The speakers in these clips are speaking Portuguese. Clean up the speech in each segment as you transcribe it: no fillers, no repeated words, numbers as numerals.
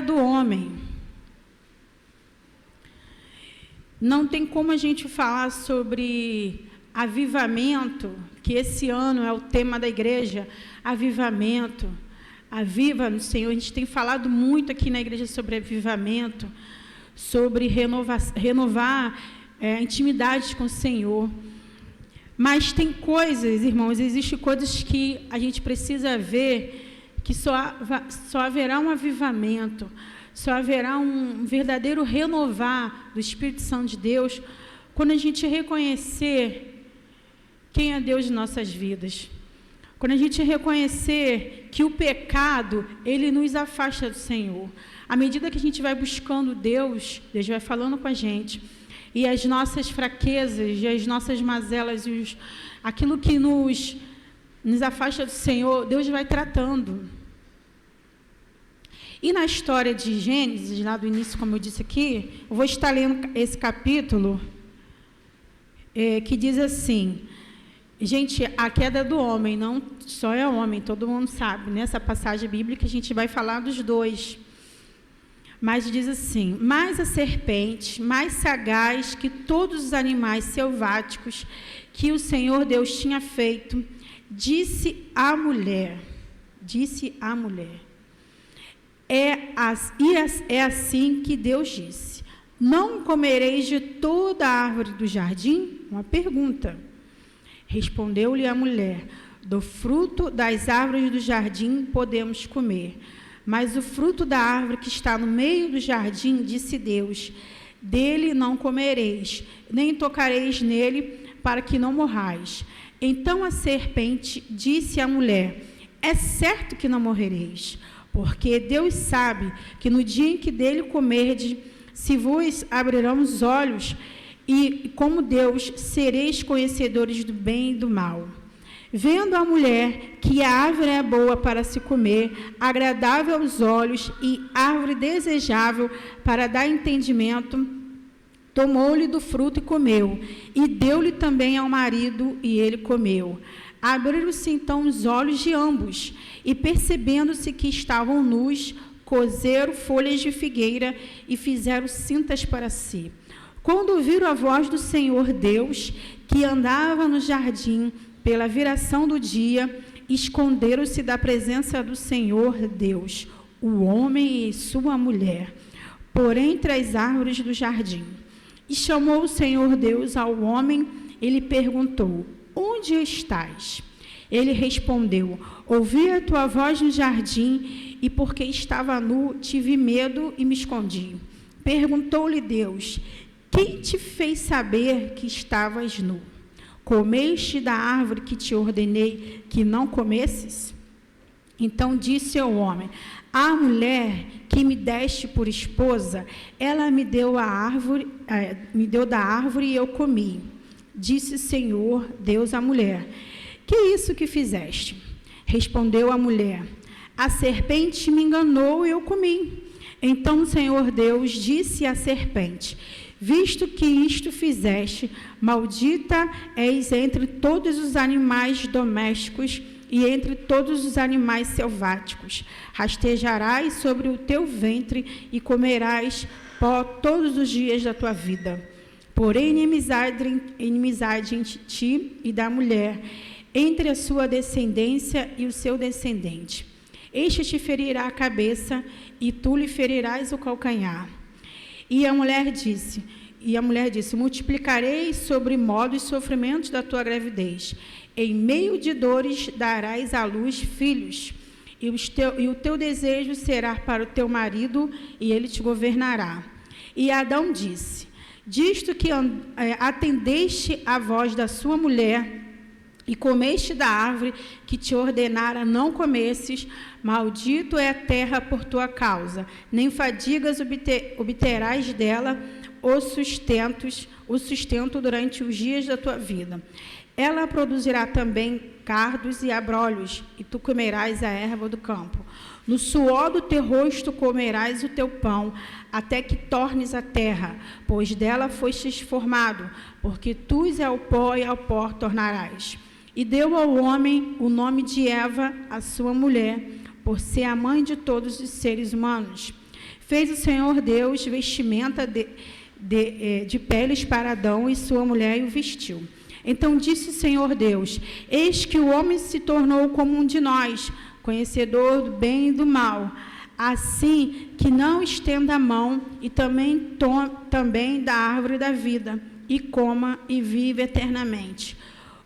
Do homem. Não tem como a gente falar sobre avivamento, que esse ano é o tema da igreja, avivamento, aviva no Senhor. A gente tem falado muito aqui na igreja sobre avivamento, sobre renovar a intimidade com o Senhor. Mas tem coisas, irmãos, existem coisas que a gente precisa ver, que só haverá um avivamento, só haverá um verdadeiro renovar do Espírito Santo de Deus, quando a gente reconhecer quem é Deus de nossas vidas. Quando a gente reconhecer que o pecado, ele nos afasta do Senhor. À medida que a gente vai buscando Deus, Deus vai falando com a gente, e as nossas fraquezas, e as nossas mazelas, aquilo que nos afasta do Senhor, Deus vai tratando. E na história de Gênesis, lá do início, como eu disse aqui, eu vou estar lendo esse capítulo, que diz assim, gente, a queda do homem, não só é homem, todo mundo sabe, nessa passagem bíblica a gente vai falar dos dois. Mas diz assim, mas a serpente, mais sagaz que todos os animais selváticos que o Senhor Deus tinha feito, disse à mulher, é assim que Deus disse, não comereis de toda a árvore do jardim? Uma pergunta. Respondeu-lhe a mulher, do fruto das árvores do jardim podemos comer, mas o fruto da árvore que está no meio do jardim, disse Deus, dele não comereis, nem tocareis nele, para que não morrais. Então a serpente disse à mulher, é certo que não morrereis, porque Deus sabe que no dia em que dele comerdes, se vos abrirão os olhos, e como Deus, sereis conhecedores do bem e do mal. Vendo a mulher que a árvore é boa para se comer, agradável aos olhos e árvore desejável para dar entendimento, tomou-lhe do fruto e comeu, e deu-lhe também ao marido, e ele comeu. Abriram-se então os olhos de ambos, e percebendo-se que estavam nus, cozeram folhas de figueira e fizeram cintas para si. Quando ouviram a voz do Senhor Deus, que andava no jardim pela viração do dia, esconderam-se da presença do Senhor Deus, o homem e sua mulher, por entre as árvores do jardim. E chamou o Senhor Deus ao homem, e lhe perguntou, onde estás? Ele respondeu, ouvi a tua voz no jardim, e porque estava nu, tive medo e me escondi. Perguntou-lhe Deus, quem te fez saber que estavas nu? Comeste da árvore que te ordenei que não comesses? Então disse ao homem, a mulher que me deste por esposa, ela me deu da árvore e eu comi. Disse o Senhor Deus à mulher, que é isso que fizeste? Respondeu a mulher, a serpente me enganou e eu comi. Então o Senhor Deus disse à serpente, visto que isto fizeste, maldita és entre todos os animais domésticos e entre todos os animais selváticos. Rastejarás sobre o teu ventre e comerás pó todos os dias da tua vida. Porém, inimizade entre ti e da mulher, entre a sua descendência e o seu descendente. Este te ferirá a cabeça e tu lhe ferirás o calcanhar. E a mulher disse, multiplicarei sobremodo os sofrimentos da tua gravidez. Em meio de dores darás à luz filhos, e o teu desejo será para o teu marido, e ele te governará. E Adão disse, disto que atendeste à voz da sua mulher, e comeste da árvore que te ordenara não comesses, maldito é a terra por tua causa, nem fadigas obterás dela o sustento durante os dias da tua vida. Ela produzirá também cardos e abrolhos, e tu comerás a erva do campo. No suor do teu rosto comerás o teu pão, até que tornes a terra, pois dela fostes formado, porque tu és ao pó e ao pó tornarás. E deu ao homem o nome de Eva, a sua mulher, por ser a mãe de todos os seres humanos. fez o Senhor Deus vestimenta de peles para Adão e sua mulher e o vestiu. Então disse o Senhor Deus: eis que o homem se tornou como um de nós, conhecedor do bem e do mal, assim que não estenda a mão e também da árvore da vida, e coma e vive eternamente.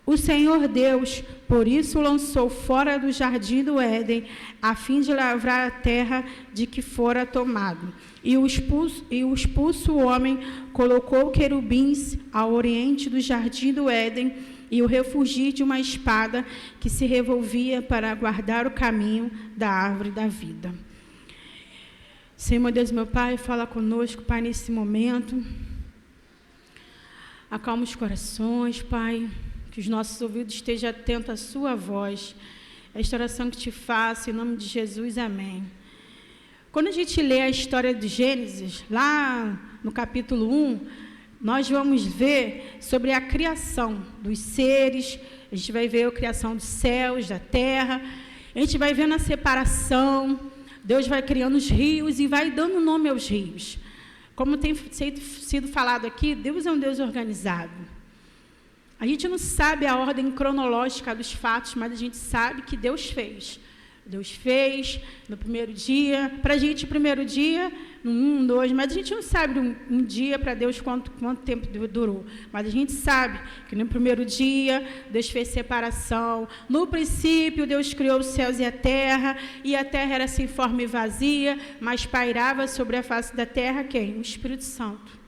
O Senhor Deus, por isso, lançou fora do jardim do Éden, a fim de lavrar a terra de que fora tomado. E o expulso homem colocou querubins ao oriente do jardim do Éden e o refugi de uma espada que se revolvia para guardar o caminho da árvore da vida. Senhor, meu Deus, meu Pai, fala conosco, Pai, nesse momento. Acalma os corações, Pai, que os nossos ouvidos estejam atentos à sua voz. Esta oração que te faço, em nome de Jesus, amém. Quando a gente lê a história de Gênesis, lá no capítulo 1, nós vamos ver sobre a criação dos seres, a gente vai ver a criação dos céus, da terra, a gente vai vendo a separação, Deus vai criando os rios e vai dando nome aos rios. Como tem sido falado aqui, Deus é um Deus organizado. A gente não sabe a ordem cronológica dos fatos, mas a gente sabe que Deus fez. Deus fez no primeiro dia. Para a gente, o primeiro dia, no 1, 2, mas a gente não sabe um dia para Deus quanto tempo durou. Mas a gente sabe que no primeiro dia, Deus fez separação. No princípio, Deus criou os céus e a terra era sem forma e vazia, mas pairava sobre a face da terra quem? O Espírito Santo.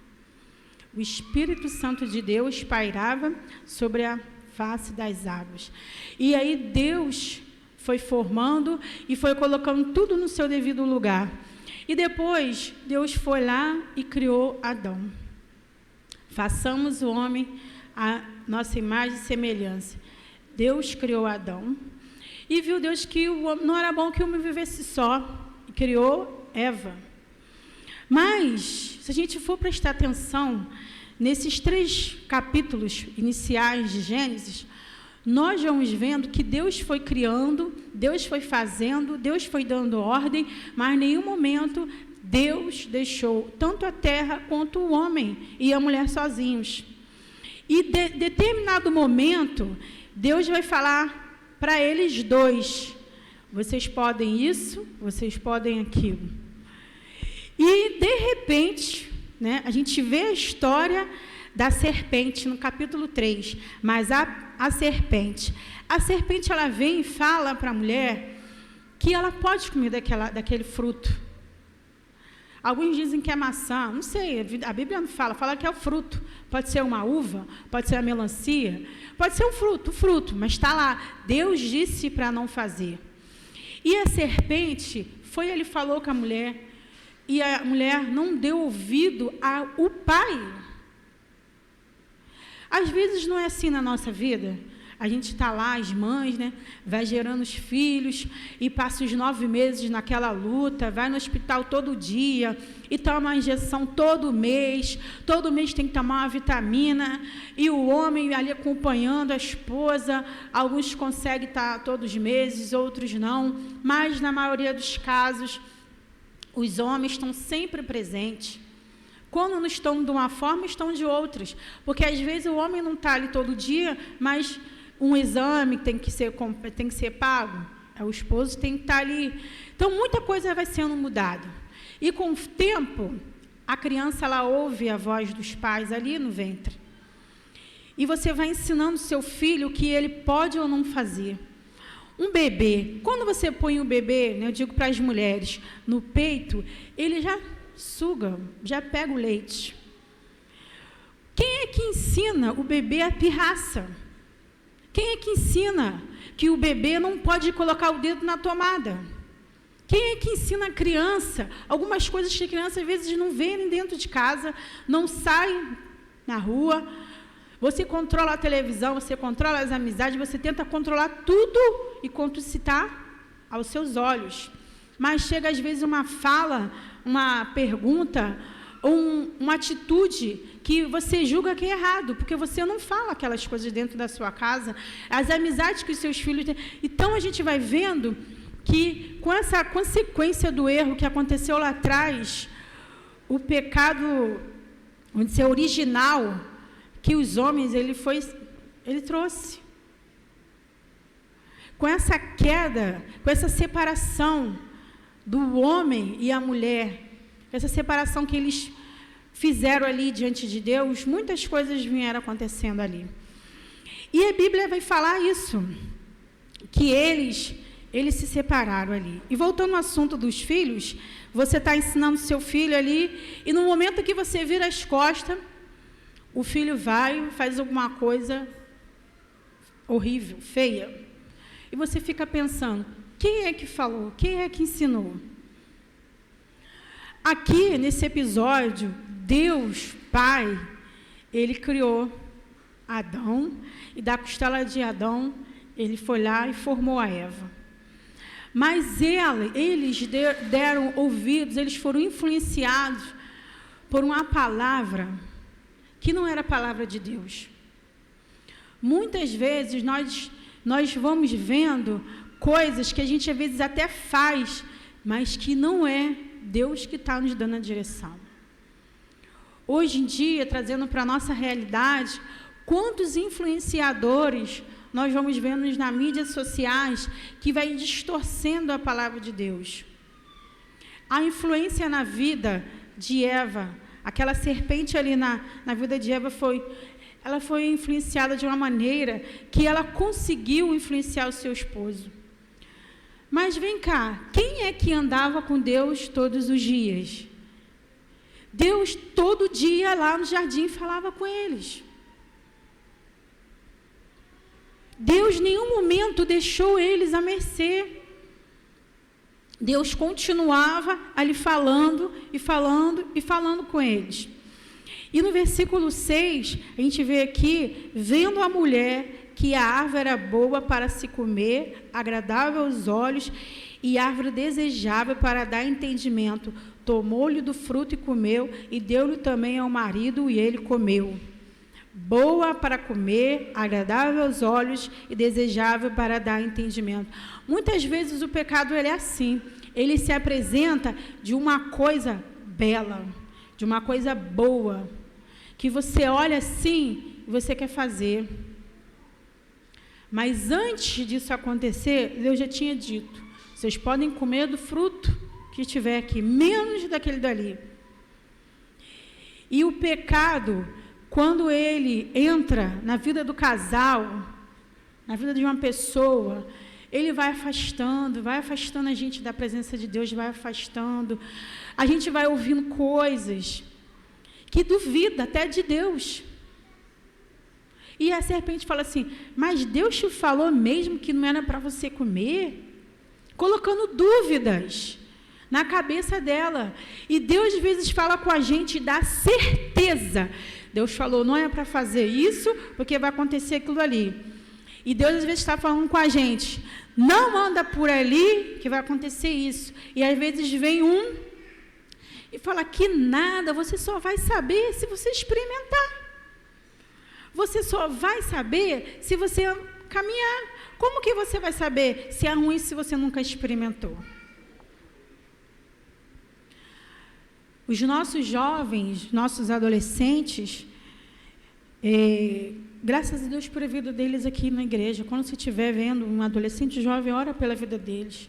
O Espírito Santo de Deus pairava sobre a face das águas. E aí Deus foi formando e foi colocando tudo no seu devido lugar. E depois, Deus foi lá e criou Adão. Façamos o homem a nossa imagem e semelhança. Deus criou Adão. E viu Deus que não era bom que o homem vivesse só. E criou Eva. Mas, se a gente for prestar atenção, nesses 3 capítulos iniciais de Gênesis, nós vamos vendo que Deus foi criando, Deus foi fazendo, Deus foi dando ordem, mas em nenhum momento Deus deixou tanto a terra quanto o homem e a mulher sozinhos. E em determinado momento, Deus vai falar para eles dois: vocês podem isso, vocês podem aquilo. E, de repente, né, a gente vê a história da serpente no capítulo 3, mas a serpente ela vem e fala para a mulher que ela pode comer daquele fruto. Alguns dizem que é maçã, não sei, a Bíblia não fala que é o fruto. Pode ser uma uva, pode ser a melancia, pode ser um fruto, mas está lá. Deus disse para não fazer. E a serpente ele falou com a mulher, e a mulher não deu ouvido ao pai. Às vezes não é assim na nossa vida. A gente está lá, as mães, né, vai gerando os filhos e passa os 9 meses naquela luta, vai no hospital todo dia e toma uma injeção todo mês tem que tomar uma vitamina, e o homem ali acompanhando a esposa, alguns conseguem estar todos os meses, outros não, mas na maioria dos casos, os homens estão sempre presentes. Quando não estão de uma forma, estão de outras. Porque, às vezes, o homem não está ali todo dia, mas um exame tem que ser pago. O esposo tem que estar ali. Então, muita coisa vai sendo mudada. E, com o tempo, a criança ela ouve a voz dos pais ali no ventre. E você vai ensinando o seu filho o que ele pode ou não fazer. Um bebê, quando você põe o bebê, né, eu digo para as mulheres, no peito, ele já suga, já pega o leite. Quem é que ensina o bebê a pirraça? Quem é que ensina que o bebê não pode colocar o dedo na tomada? Quem é que ensina a criança algumas coisas que a criança às vezes não vê nem dentro de casa, não sai na rua? Você controla a televisão, você controla as amizades, você tenta controlar tudo enquanto se está aos seus olhos. Mas chega às vezes uma fala, uma pergunta, uma atitude que você julga que é errado, porque você não fala aquelas coisas dentro da sua casa, as amizades que os seus filhos têm. Então, a gente vai vendo que, com essa consequência do erro que aconteceu lá atrás, o pecado, vamos dizer, original, que os homens, ele trouxe. Com essa queda, com essa separação do homem e a mulher, essa separação que eles fizeram ali diante de Deus, muitas coisas vieram acontecendo ali. E a Bíblia vai falar isso, que eles se separaram ali. E voltando ao assunto dos filhos, você está ensinando seu filho ali, e no momento que você vira as costas, o filho vai, faz alguma coisa horrível, feia. E você fica pensando, quem é que falou? Quem é que ensinou? Aqui, nesse episódio, Deus, Pai, Ele criou Adão, e da costela de Adão, Ele foi lá e formou a Eva. Mas eles deram ouvidos, eles foram influenciados por uma palavra que não era a palavra de Deus. Muitas vezes nós vamos vendo coisas que a gente às vezes até faz, mas que não é Deus que está nos dando a direção. Hoje em dia, trazendo para a nossa realidade, quantos influenciadores nós vamos vendo nas mídias sociais que vai distorcendo a palavra de Deus. A influência na vida de Eva, aquela serpente ali na vida de Eva ela foi influenciada de uma maneira que ela conseguiu influenciar o seu esposo. Mas vem cá, quem é que andava com Deus todos os dias? Deus todo dia lá no jardim falava com eles. Deus em nenhum momento deixou eles à mercê. Deus continuava ali falando e falando e falando com eles. E no versículo 6, a gente vê aqui, vendo a mulher que a árvore era boa para se comer, agradável aos olhos, e árvore desejável para dar entendimento, tomou-lhe do fruto e comeu, e deu-lhe também ao marido, e ele comeu. Boa para comer, agradável aos olhos e desejável para dar entendimento. Muitas vezes o pecado ele é assim, ele se apresenta de uma coisa bela, de uma coisa boa, que você olha assim e você quer fazer. Mas antes disso acontecer, Deus já tinha dito, vocês podem comer do fruto que estiver aqui, menos daquele dali. E o pecado, quando ele entra na vida do casal, na vida de uma pessoa, ele vai afastando a gente da presença de Deus, vai afastando. A gente vai ouvindo coisas que duvida até de Deus. E a serpente fala assim, mas Deus te falou mesmo que não era para você comer? Colocando dúvidas na cabeça dela. E Deus às vezes fala com a gente e dá certeza. Deus falou, não é para fazer isso, porque vai acontecer aquilo ali. E Deus às vezes está falando com a gente, não anda por ali, que vai acontecer isso. E às vezes vem e fala que nada, você só vai saber se você experimentar. Você só vai saber se você caminhar. Como que você vai saber se é ruim se você nunca experimentou? Os nossos jovens, nossos adolescentes, graças a Deus por a vida deles aqui na igreja. Quando você estiver vendo um adolescente jovem, ora pela vida deles.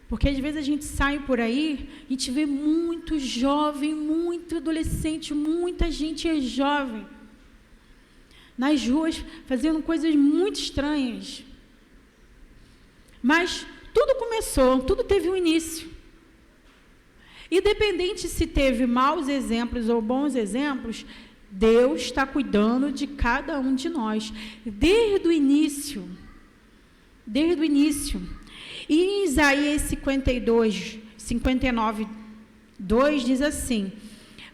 Porque às vezes a gente sai por aí, a gente vê muito jovem, muito adolescente, muita gente jovem nas ruas fazendo coisas muito estranhas. Mas tudo começou, tudo teve um início. Independente se teve maus exemplos ou bons exemplos, Deus está cuidando de cada um de nós, desde o início. Desde o início. E em Isaías 59, 2 diz assim,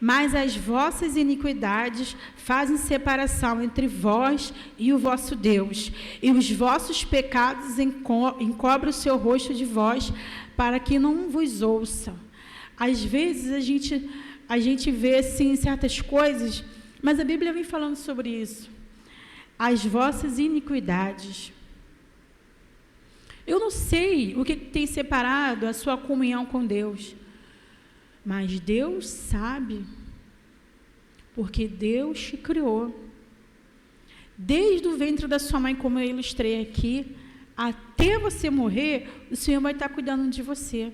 mas as vossas iniquidades fazem separação entre vós e o vosso Deus, e os vossos pecados encobrem o seu rosto de vós, para que não vos ouça. Às vezes a gente vê assim certas coisas, mas a Bíblia vem falando sobre isso. As vossas iniquidades. Eu não sei o que tem separado a sua comunhão com Deus. Mas Deus sabe, porque Deus te criou. Desde o ventre da sua mãe, como eu ilustrei aqui, até você morrer, o Senhor vai estar cuidando de você.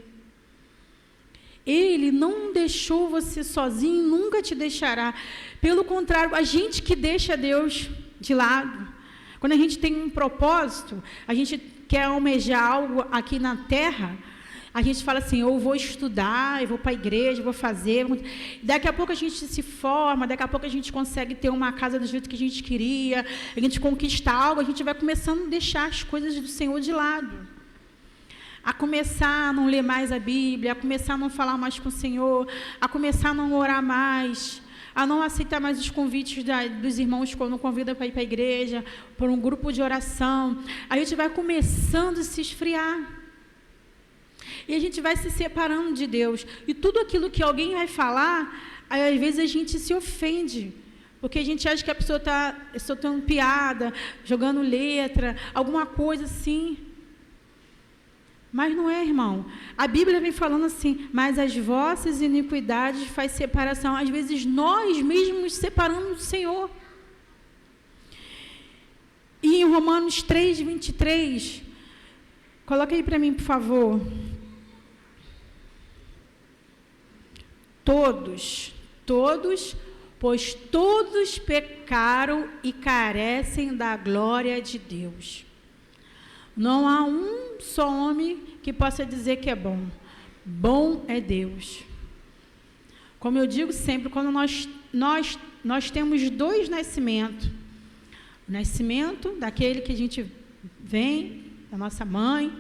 Ele não deixou você sozinho, nunca te deixará. Pelo contrário, a gente que deixa Deus de lado. Quando a gente tem um propósito, a gente quer almejar algo aqui na terra, a gente fala assim, eu vou estudar, eu vou para a igreja, eu vou fazer. Daqui a pouco a gente se forma, daqui a pouco a gente consegue ter uma casa do jeito que a gente queria, a gente conquista algo, a gente vai começando a deixar as coisas do Senhor de lado. A começar a não ler mais a Bíblia, a começar a não falar mais com o Senhor, a começar a não orar mais, a não aceitar mais os convites dos irmãos quando convidam para ir para a igreja, por um grupo de oração. A gente vai começando a se esfriar. E a gente vai se separando de Deus. E tudo aquilo que alguém vai falar, aí, às vezes a gente se ofende. Porque a gente acha que a pessoa está soltando piada, jogando letra, alguma coisa assim. Mas não é, irmão. A Bíblia vem falando assim, mas as vossas iniquidades faz separação. Às vezes nós mesmos nos separamos do Senhor. E em Romanos 3, 23, coloca aí para mim, por favor. Todos, pois todos pecaram e carecem da glória de Deus. Não há um só homem que possa dizer que é bom. Bom é Deus. Como eu digo sempre, quando nós temos dois nascimentos. O nascimento daquele que a gente vem, da nossa mãe.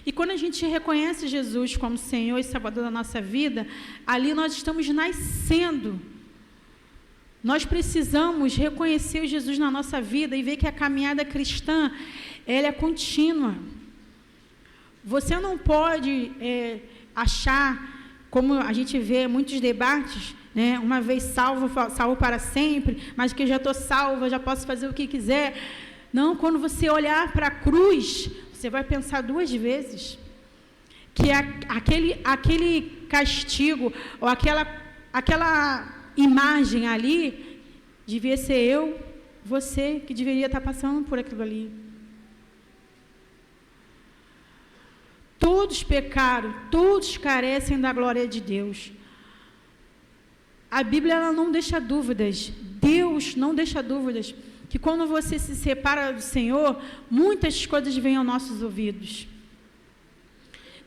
E quando a gente reconhece Jesus como Senhor e Salvador da nossa vida, ali nós estamos nascendo. Nós precisamos reconhecer o Jesus na nossa vida e ver que a caminhada cristã, ela é contínua. Você não pode achar, como a gente vê muitos debates, né, uma vez salvo para sempre, mas que eu já estou salvo, já posso fazer o que quiser. Não, quando você olhar para a cruz, você vai pensar duas vezes que aquele castigo, ou aquela imagem ali, devia ser eu, você, que deveria estar passando por aquilo ali. Todos pecaram, todos carecem da glória de Deus. A Bíblia ela não deixa dúvidas, Deus não deixa dúvidas, que quando você se separa do Senhor, muitas coisas vêm aos nossos ouvidos.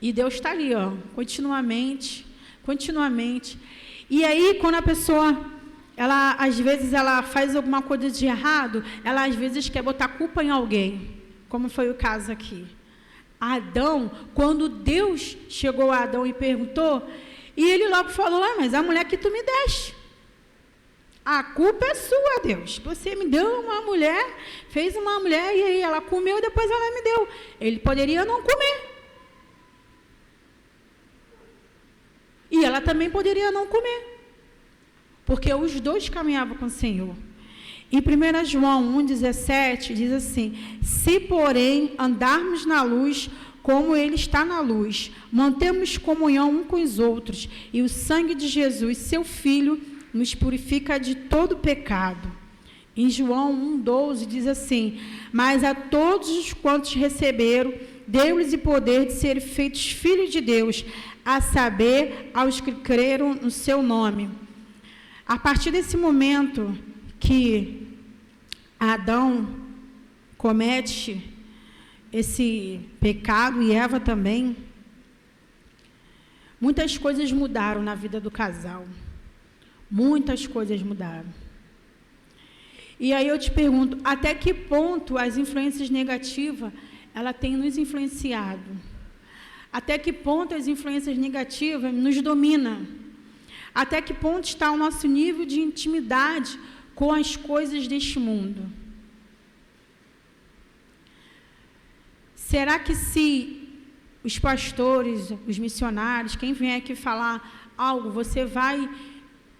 E Deus está ali, ó, continuamente. E aí, quando a pessoa, às vezes, ela faz alguma coisa de errado, ela, às vezes, quer botar culpa em alguém, como foi o caso aqui. Adão, quando Deus chegou a Adão e perguntou, e ele logo falou, mas a mulher que tu me deste, a culpa é sua, Deus. Você me deu uma mulher, fez uma mulher, e aí ela comeu, e depois ela me deu. Ele poderia não comer. E ela também poderia não comer. Porque os dois caminhavam com o Senhor. Em 1 João 1,17, diz assim, se, porém, andarmos na luz, como Ele está na luz, mantemos comunhão um com os outros, e o sangue de Jesus, seu Filho, nos purifica de todo pecado. Em João 1,12 diz assim, mas a todos os quantos receberam, deu-lhes o poder de serem feitos filhos de Deus, a saber, aos que creram no seu nome. A partir desse momento que Adão comete esse pecado, e Eva também, muitas coisas mudaram na vida do casal. Muitas coisas mudaram. E aí eu te pergunto, até que ponto as influências negativas, ela tem nos influenciado? Até que ponto as influências negativas nos dominam? Até que ponto está o nosso nível de intimidade com as coisas deste mundo? Será que se os pastores, os missionários, quem vem aqui falar algo, você vai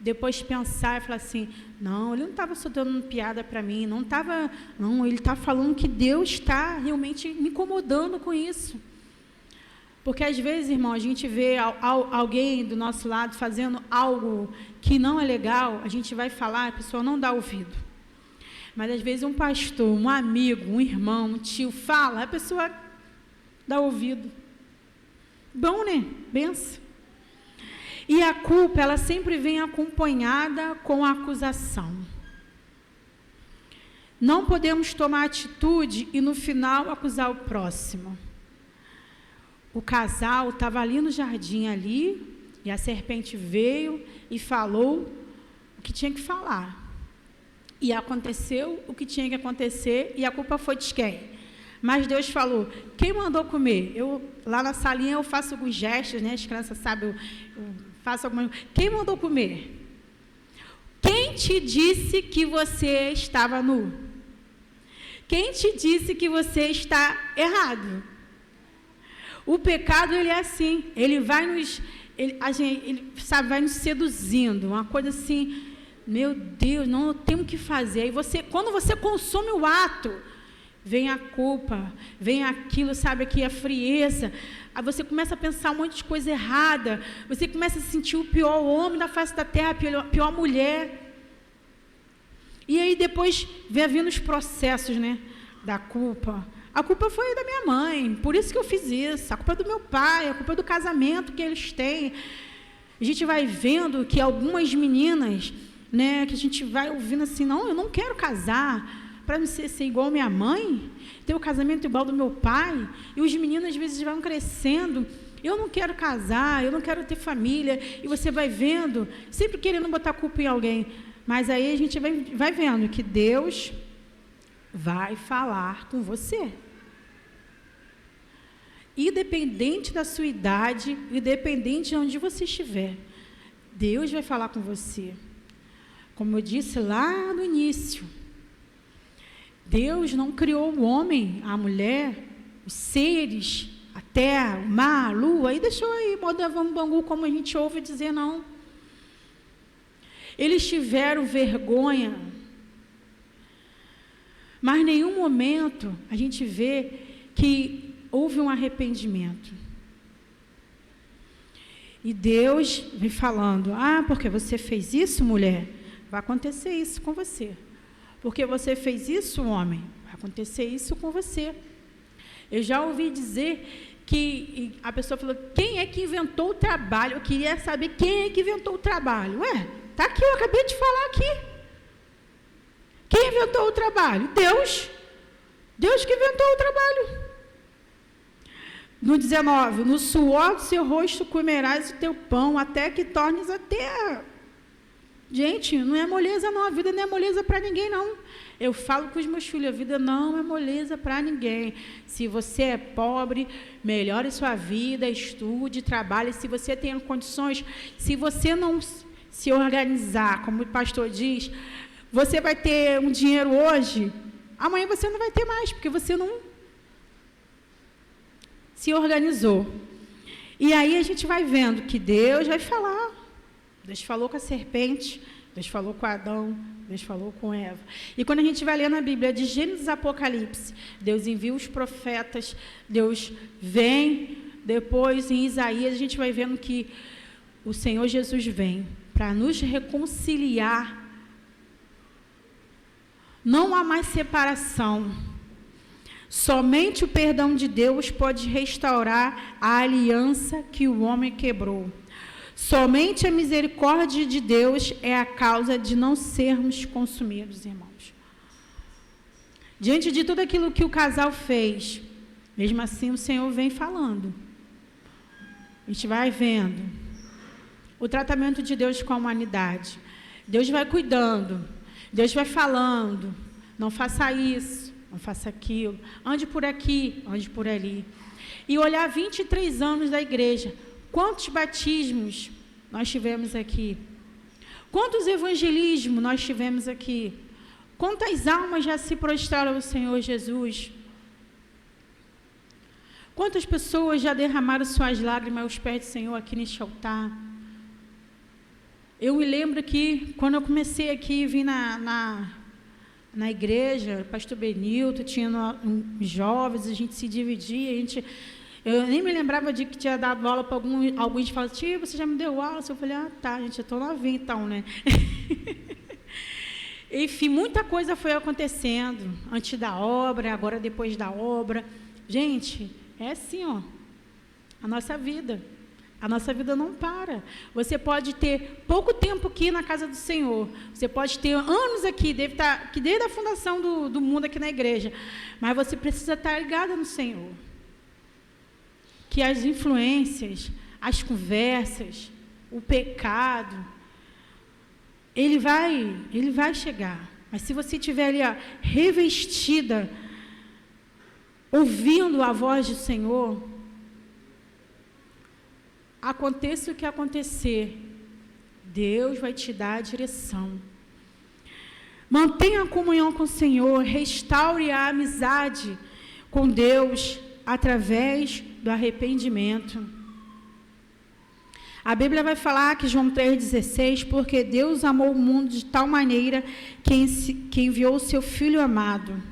depois pensar e falar assim, não, ele não estava soltando piada para mim, não, ele está falando que Deus está realmente me incomodando com isso. Porque às vezes, irmão, a gente vê alguém do nosso lado fazendo algo que não é legal, a gente vai falar, a pessoa não dá ouvido. Mas às vezes um pastor, um amigo, um irmão, um tio fala, a pessoa dá ouvido. Bom, né? Benção. E a culpa, ela sempre vem acompanhada com a acusação. Não podemos tomar atitude e no final acusar o próximo. O casal estava ali no jardim ali, e a serpente veio e falou o que tinha que falar. E aconteceu o que tinha que acontecer, e a culpa foi de quem? Mas Deus falou, quem mandou comer? Lá na salinha eu faço alguns gestos, né? As crianças sabem, eu faço algumas... Quem mandou comer? Quem te disse que você estava nu? Quem te disse que você está errado? O pecado, ele é assim, ele vai nos, vai nos seduzindo, uma coisa assim, meu Deus, não temos o que fazer. Aí quando você consome o ato, vem a culpa, vem aquilo, sabe, aqui a frieza, aí você começa a pensar um monte de coisa errada, você começa a sentir o pior homem da face da terra, a pior mulher. E aí depois vem vindo os processos, né, da culpa. A culpa foi da minha mãe, por isso que eu fiz isso. A culpa é do meu pai, a culpa é do casamento que eles têm. A gente vai vendo que algumas meninas, né, que a gente vai ouvindo assim, não, eu não quero casar para não ser igual a minha mãe, ter o casamento igual do meu pai. E os meninos às vezes vão crescendo, eu não quero casar, eu não quero ter família. E você vai vendo, sempre querendo botar a culpa em alguém. Mas aí a gente vai vendo que Deus vai falar com você. Independente da sua idade, independente de onde você estiver, Deus vai falar com você. Como eu disse lá no início, Deus não criou o homem, a mulher, os seres, a terra, o mar, a lua, e deixou aí, Modavão Bangu, como a gente ouve dizer, não. Eles tiveram vergonha, mas em nenhum momento a gente vê que houve um arrependimento. E Deus vem falando, porque você fez isso, mulher, vai acontecer isso com você. Porque você fez isso, homem, vai acontecer isso com você. Eu já ouvi dizer que a pessoa falou, quem é que inventou o trabalho? Eu queria saber quem é que inventou o trabalho. Está aqui, eu acabei de falar aqui. Quem inventou o trabalho? Deus. Deus que inventou o trabalho. No 19, no suor do seu rosto comerás o teu pão, até que tornes a terra. Gente, não é moleza não, a vida não é moleza para ninguém não. Eu falo com os meus filhos, a vida não é moleza para ninguém. Se você é pobre, melhore sua vida, estude, trabalhe. Se você tem condições, se você não se organizar, como o pastor diz, você vai ter um dinheiro hoje, amanhã você não vai ter mais, porque você não se organizou. E aí a gente vai vendo que Deus vai falar. Deus falou com a serpente, Deus falou com Adão, Deus falou com Eva. E quando a gente vai ler na Bíblia, de Gênesis a Apocalipse, Deus envia os profetas, Deus vem, depois em Isaías a gente vai vendo que o Senhor Jesus vem para nos reconciliar. Não há mais separação. Somente o perdão de Deus pode restaurar a aliança que o homem quebrou. Somente a misericórdia de Deus é a causa de não sermos consumidos, irmãos. Diante de tudo aquilo que o casal fez, mesmo assim o Senhor vem falando. A gente vai vendo o tratamento de Deus com a humanidade. Deus vai cuidando, Deus vai falando, não faça isso, não faça aquilo, ande por aqui, ande por ali. E olhar 23 anos da igreja, quantos batismos nós tivemos aqui? Quantos evangelismos nós tivemos aqui? Quantas almas já se prostraram ao Senhor Jesus? Quantas pessoas já derramaram suas lágrimas aos pés do Senhor aqui neste altar? Eu me lembro que, quando eu comecei aqui, vim na igreja, pastor Benilton, tinha uns jovens, a gente se dividia, Eu nem me lembrava de que tinha dado aula para alguns falaram, tia, você já me deu aula? Eu falei, tá, gente, eu estou novinha então, né? Enfim, muita coisa foi acontecendo, antes da obra, agora depois da obra. Gente, é assim, ó, a nossa vida. A nossa vida não para. Você pode ter pouco tempo aqui na casa do Senhor. Você pode ter anos aqui, deve estar aqui desde a fundação do mundo aqui na igreja. Mas você precisa estar ligada no Senhor. Que as influências, as conversas, o pecado, ele vai chegar. Mas se você estiver ali, ó, revestida, ouvindo a voz do Senhor, aconteça o que acontecer, Deus vai te dar a direção. Mantenha a comunhão com o Senhor, restaure a amizade com Deus através do arrependimento. A Bíblia vai falar que João 3,16, porque Deus amou o mundo de tal maneira que enviou o seu Filho amado.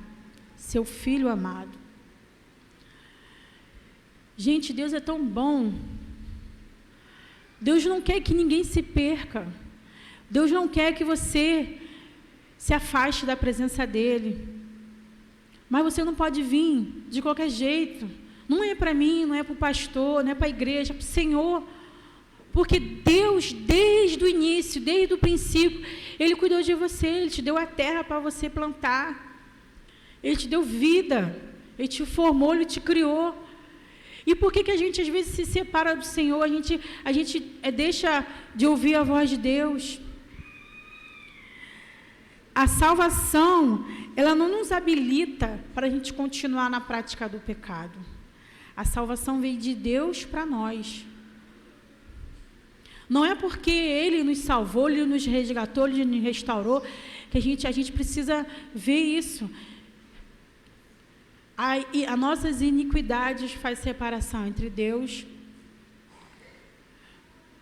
Seu Filho amado. Gente, Deus é tão bom. Deus não quer que ninguém se perca. Deus não quer que você se afaste da presença dEle. Mas você não pode vir de qualquer jeito. Não é para mim, não é para o pastor, não é para a igreja, é para o Senhor. Porque Deus, desde o início, desde o princípio, Ele cuidou de você, Ele te deu a terra para você plantar. Ele te deu vida, Ele te formou, Ele te criou. E por que a gente às vezes se separa do Senhor? A gente deixa de ouvir a voz de Deus. A salvação, ela não nos habilita para a gente continuar na prática do pecado. A salvação veio de Deus para nós. Não é porque Ele nos salvou, Ele nos resgatou, Ele nos restaurou, que a gente precisa ver isso. As nossas iniquidades faz separação entre Deus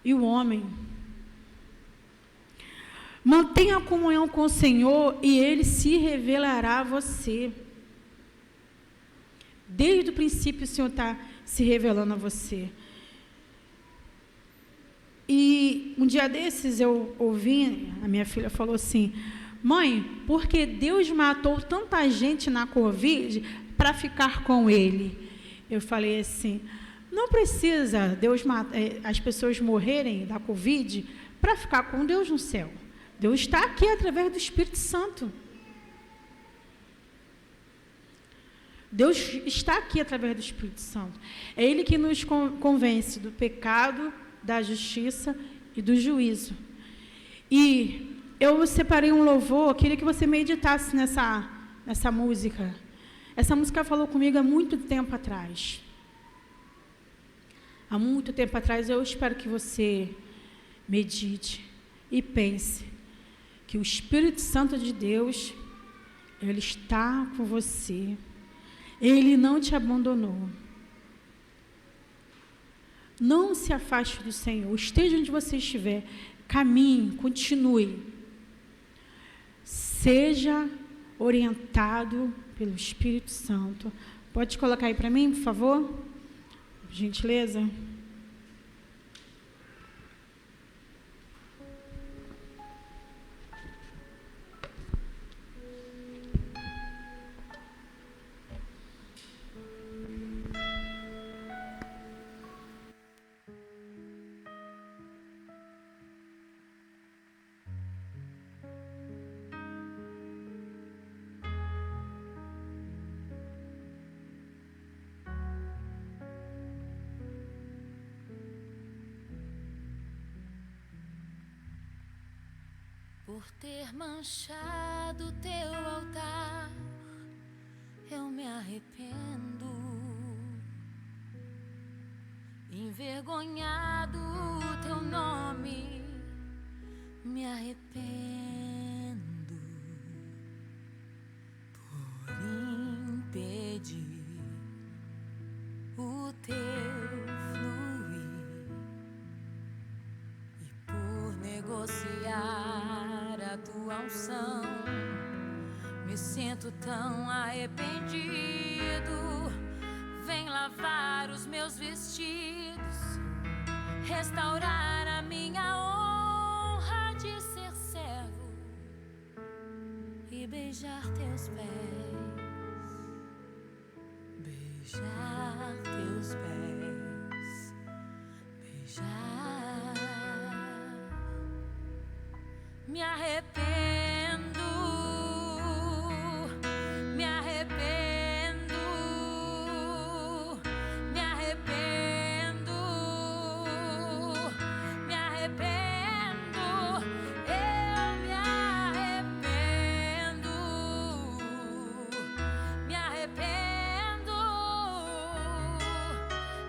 e o homem. Mantenha a comunhão com o Senhor e Ele se revelará a você. Desde o princípio o Senhor está se revelando a você. E um dia desses eu ouvi, a minha filha falou assim, mãe, porque Deus matou tanta gente na Covid para ficar com Ele? Eu falei assim, não precisa as pessoas morrerem da Covid para ficar com Deus no céu. Deus está aqui através do Espírito Santo. Deus está aqui através do Espírito Santo. É Ele que nos convence do pecado, da justiça e do juízo. E eu separei um louvor, queria que você meditasse nessa música. Essa música falou comigo há muito tempo atrás. Há muito tempo atrás, eu espero que você medite e pense que o Espírito Santo de Deus, Ele está com você. Ele não te abandonou. Não se afaste do Senhor. Esteja onde você estiver. Caminhe, continue. Seja orientado pelo Espírito Santo. Pode colocar aí para mim, por favor? Por gentileza. Por ter manchado teu altar, eu me arrependo. Envergonhado teu nome, me arrependo. Por impedir o teu fluir e por negociar a tua unção, me sinto tão arrependido. Vem lavar lavar os meus vestidos, restaurar a minha honra de ser servo e beijar teus pés, beijar teus pés, beijar. Me arrependo, me arrependo, me arrependo, me arrependo, eu me arrependo, me arrependo,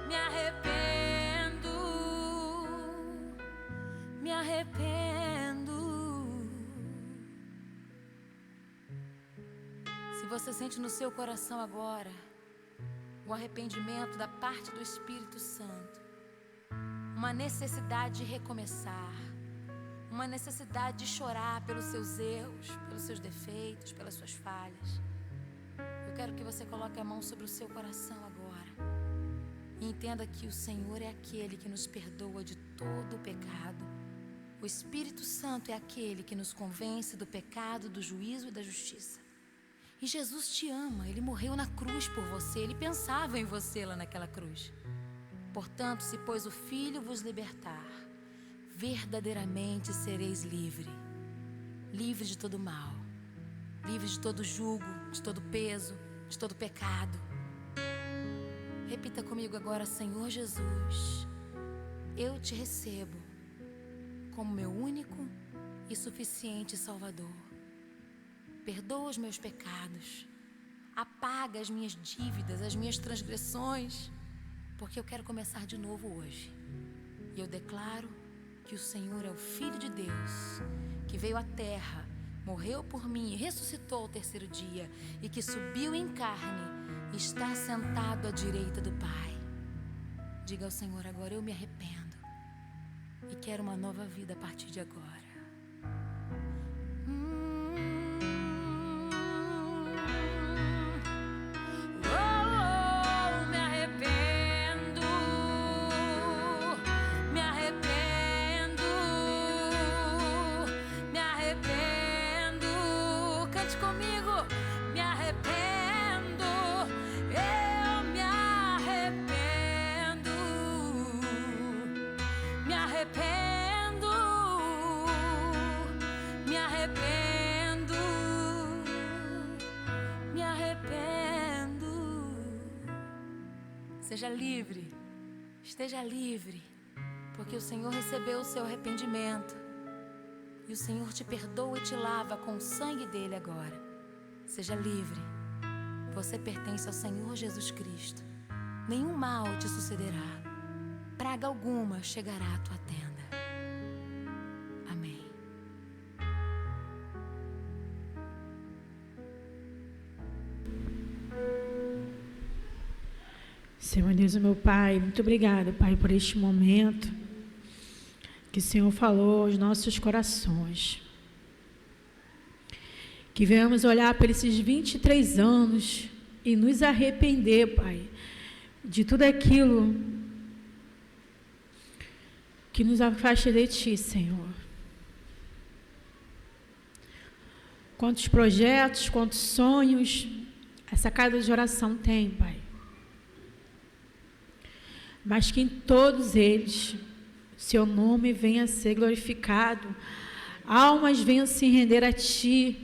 me arrependo, me arrependo. Se você sente no seu coração agora o arrependimento da parte do Espírito Santo, uma necessidade de recomeçar, uma necessidade de chorar pelos seus erros, pelos seus defeitos, pelas suas falhas, eu quero que você coloque a mão sobre o seu coração agora e entenda que o Senhor é aquele que nos perdoa de todo o pecado. O Espírito Santo é aquele que nos convence do pecado, do juízo e da justiça. E Jesus te ama, Ele morreu na cruz por você, Ele pensava em você lá naquela cruz. Portanto, se pois o Filho vos libertar, verdadeiramente sereis livre. Livre de todo mal, livre de todo jugo, de todo peso, de todo pecado. Repita comigo agora: Senhor Jesus, eu te recebo como meu único e suficiente Salvador. Perdoa os meus pecados, apaga as minhas dívidas, as minhas transgressões, porque eu quero começar de novo hoje. E eu declaro que o Senhor é o Filho de Deus, que veio à terra, morreu por mim e ressuscitou ao terceiro dia, e que subiu em carne e está sentado à direita do Pai. Diga ao Senhor agora: eu me arrependo e quero uma nova vida a partir de agora. Seja livre, esteja livre, porque o Senhor recebeu o seu arrependimento e o Senhor te perdoa e te lava com o sangue dele agora. Seja livre, você pertence ao Senhor Jesus Cristo. Nenhum mal te sucederá, praga alguma chegará à tua tenda. Amém. Senhor Deus, meu Pai, muito obrigada, Pai, por este momento que o Senhor falou aos nossos corações. Que venhamos olhar para esses 23 anos e nos arrepender, Pai, de tudo aquilo que nos afasta de Ti, Senhor. Quantos projetos, quantos sonhos essa casa de oração tem, Pai. Mas que em todos eles Seu nome venha a ser glorificado, almas venham se render a Ti,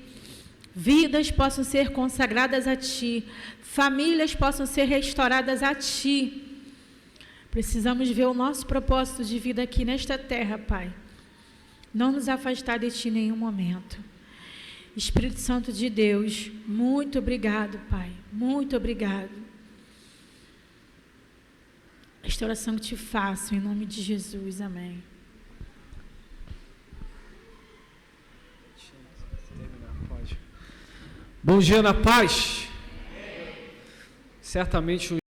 vidas possam ser consagradas a Ti, famílias possam ser restauradas a Ti. Precisamos ver o nosso propósito de vida aqui nesta terra, Pai. Não nos afastar de Ti em nenhum momento. Espírito Santo de Deus, muito obrigado, Pai. Muito obrigado. Esta oração que Te faço, em nome de Jesus. Amém. Bom dia na paz. Certamente